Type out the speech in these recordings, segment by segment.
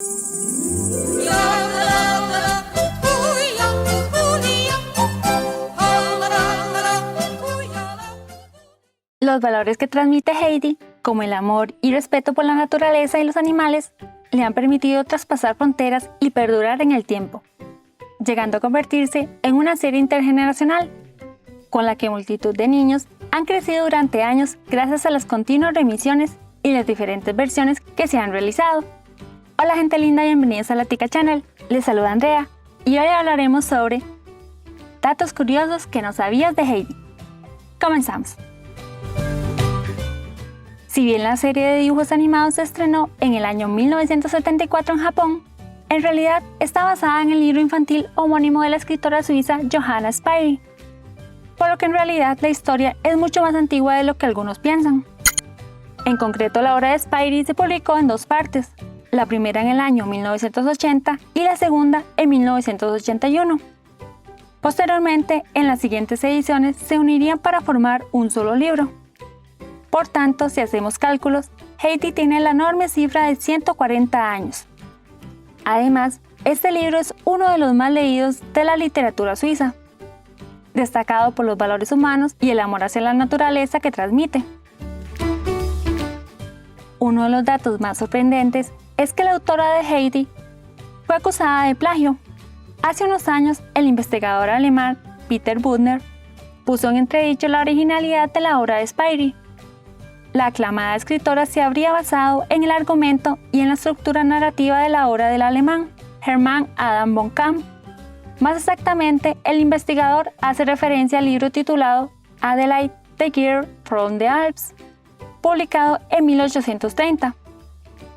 Los valores que transmite Heidi, como el amor y respeto por la naturaleza y los animales, le han permitido traspasar fronteras y perdurar en el tiempo, llegando a convertirse en una serie intergeneracional, con la que multitud de niños han crecido durante años gracias a las continuas reemisiones y las diferentes versiones que se han realizado. Hola gente linda, bienvenidos a la Tica Channel, les saluda Andrea y hoy hablaremos sobre datos curiosos que no sabías de Heidi. Comenzamos. Si bien la serie de dibujos animados se estrenó en el año 1974 en Japón, en realidad está basada en el libro infantil homónimo de la escritora suiza Johanna Spyri, por lo que en realidad la historia es mucho más antigua de lo que algunos piensan. En concreto, la obra de Spyri se publicó en dos partes, la primera en el año 1980 y la segunda en 1981. Posteriormente, en las siguientes ediciones se unirían para formar un solo libro. Por tanto, si hacemos cálculos, Heidi tiene la enorme cifra de 140 años. Además, este libro es uno de los más leídos de la literatura suiza, destacado por los valores humanos y el amor hacia la naturaleza que transmite. Uno de los datos más sorprendentes es que la autora de Heidi fue acusada de plagio. Hace unos años, el investigador alemán Peter Büttner puso en entredicho la originalidad de la obra de Spyri. La aclamada escritora se habría basado en el argumento y en la estructura narrativa de la obra del alemán Hermann Adam von Kamm. Más exactamente, el investigador hace referencia al libro titulado Adelaide the Girl from the Alps, publicado en 1830,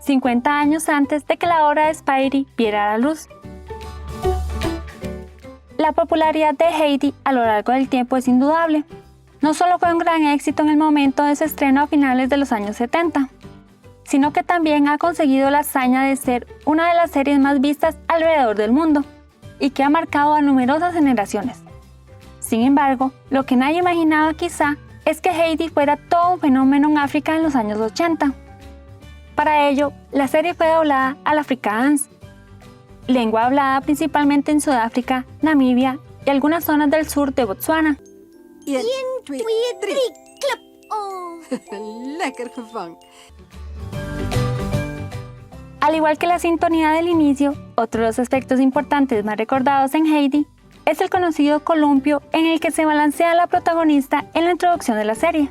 50 años antes de que la obra de Spyri viera la luz. La popularidad de Heidi a lo largo del tiempo es indudable. No solo fue un gran éxito en el momento de su estreno a finales de los años 70, sino que también ha conseguido la hazaña de ser una de las series más vistas alrededor del mundo y que ha marcado a numerosas generaciones. Sin embargo, lo que nadie imaginaba quizá es que Heidi fuera todo un fenómeno en África en los años 80. Para ello, la serie fue doblada al afrikaans, lengua hablada principalmente en Sudáfrica, Namibia y algunas zonas del sur de Botsuana. Al igual que la sintonía del inicio, otro de los aspectos importantes más recordados en Heidi es el conocido columpio en el que se balancea la protagonista en la introducción de la serie.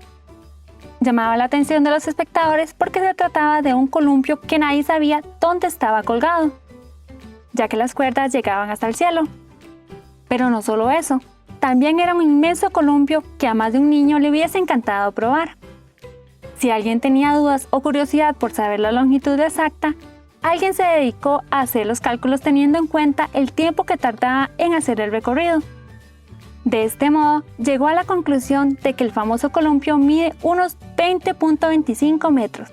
Llamaba la atención de los espectadores porque se trataba de un columpio que nadie sabía dónde estaba colgado, ya que las cuerdas llegaban hasta el cielo. Pero no solo eso, también era un inmenso columpio que a más de un niño le hubiese encantado probar. Si alguien tenía dudas o curiosidad por saber la longitud exacta, alguien se dedicó a hacer los cálculos teniendo en cuenta el tiempo que tardaba en hacer el recorrido. De este modo, llegó a la conclusión de que el famoso columpio mide unos 20.25 metros.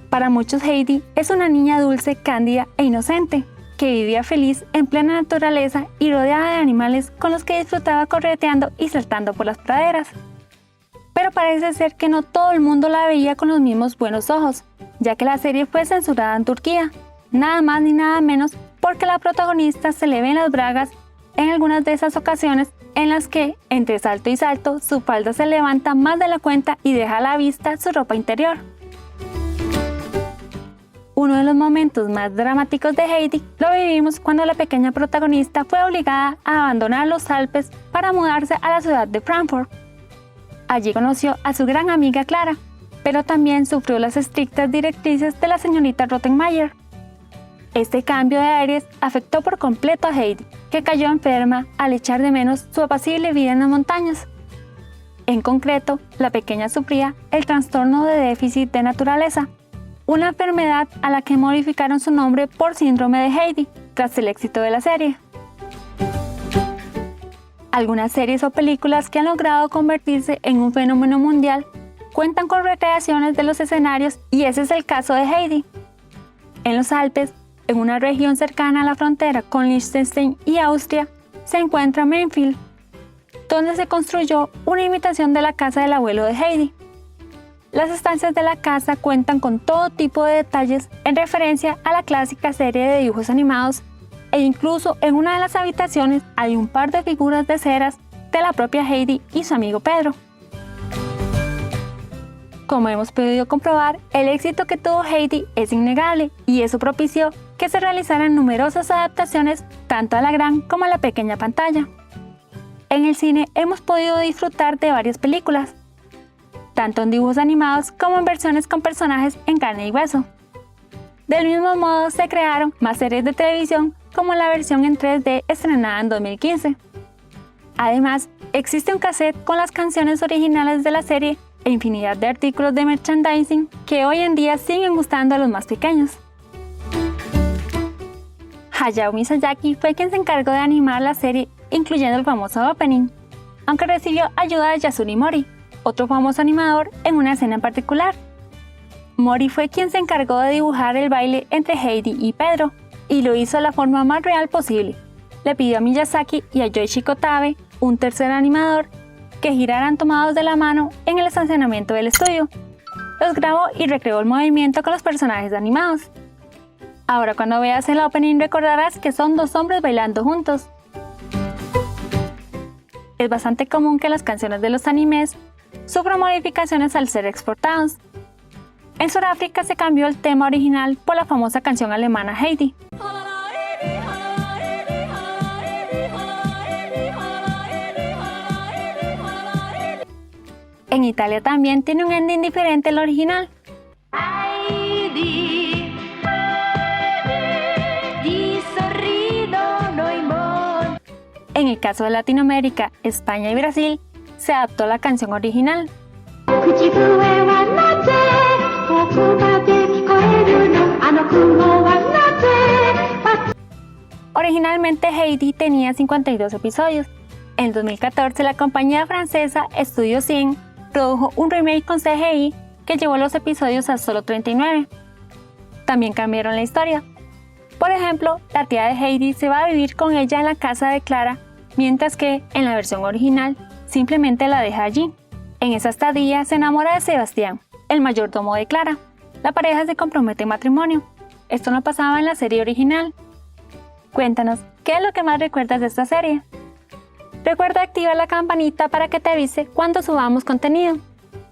Para muchos, Heidi es una niña dulce, cándida e inocente, que vivía feliz en plena naturaleza y rodeada de animales con los que disfrutaba correteando y saltando por las praderas. Pero parece ser que no todo el mundo la veía con los mismos buenos ojos, ya que la serie fue censurada en Turquía, nada más ni nada menos porque la protagonista se le ven las bragas en algunas de esas ocasiones en las que, entre salto y salto, su falda se levanta más de la cuenta y deja a la vista su ropa interior. Uno de los momentos más dramáticos de Heidi lo vivimos cuando la pequeña protagonista fue obligada a abandonar los Alpes para mudarse a la ciudad de Frankfurt. Allí conoció a su gran amiga Clara, pero también sufrió las estrictas directrices de la señorita Rottenmeier. Este cambio de aires afectó por completo a Heidi, que cayó enferma al echar de menos su apacible vida en las montañas. En concreto, la pequeña sufría el trastorno de déficit de naturaleza, una enfermedad a la que modificaron su nombre por síndrome de Heidi, tras el éxito de la serie. Algunas series o películas que han logrado convertirse en un fenómeno mundial cuentan con recreaciones de los escenarios y ese es el caso de Heidi. En los Alpes, en una región cercana a la frontera con Liechtenstein y Austria, se encuentra Menfield, donde se construyó una imitación de la casa del abuelo de Heidi. Las estancias de la casa cuentan con todo tipo de detalles en referencia a la clásica serie de dibujos animados, e incluso en una de las habitaciones hay un par de figuras de ceras de la propia Heidi y su amigo Pedro. Como hemos podido comprobar, el éxito que tuvo Heidi es innegable, y eso propició que se realizaran numerosas adaptaciones tanto a la gran como a la pequeña pantalla. En el cine hemos podido disfrutar de varias películas, tanto en dibujos animados como en versiones con personajes en carne y hueso. Del mismo modo se crearon más series de televisión, como la versión en 3D estrenada en 2015. Además, existe un cassette con las canciones originales de la serie e infinidad de artículos de merchandising que hoy en día siguen gustando a los más pequeños. Hayao Miyazaki fue quien se encargó de animar la serie, incluyendo el famoso opening, aunque recibió ayuda de Yasuri Mori, otro famoso animador, en una escena en particular. Mori fue quien se encargó de dibujar el baile entre Heidi y Pedro, y lo hizo de la forma más real posible. Le pidió a Miyazaki y a Yoichi Kotabe, un tercer animador, que giraran tomados de la mano en el estacionamiento del estudio. Los grabó y recreó el movimiento con los personajes animados. Ahora cuando veas el opening recordarás que son dos hombres bailando juntos. Es bastante común que las canciones de los animes sufran modificaciones al ser exportados. En Sudáfrica se cambió el tema original por la famosa canción alemana Heidi. En Italia también tiene un ending diferente al original. En el caso de Latinoamérica, España y Brasil, se adaptó la canción original. Originalmente Heidi tenía 52 episodios. En 2014 la compañía francesa Studio 100 produjo un remake con CGI que llevó los episodios a solo 39. También cambiaron la historia. Por ejemplo, la tía de Heidi se va a vivir con ella en la casa de Clara, mientras que, en la versión original, simplemente la deja allí. En esa estadía se enamora de Sebastián, el mayordomo de Clara. La pareja se compromete en matrimonio. Esto no pasaba en la serie original. Cuéntanos, ¿qué es lo que más recuerdas de esta serie? Recuerda activar la campanita para que te avise cuando subamos contenido.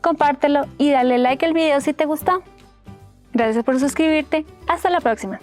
Compártelo y dale like al video si te gustó. Gracias por suscribirte. Hasta la próxima.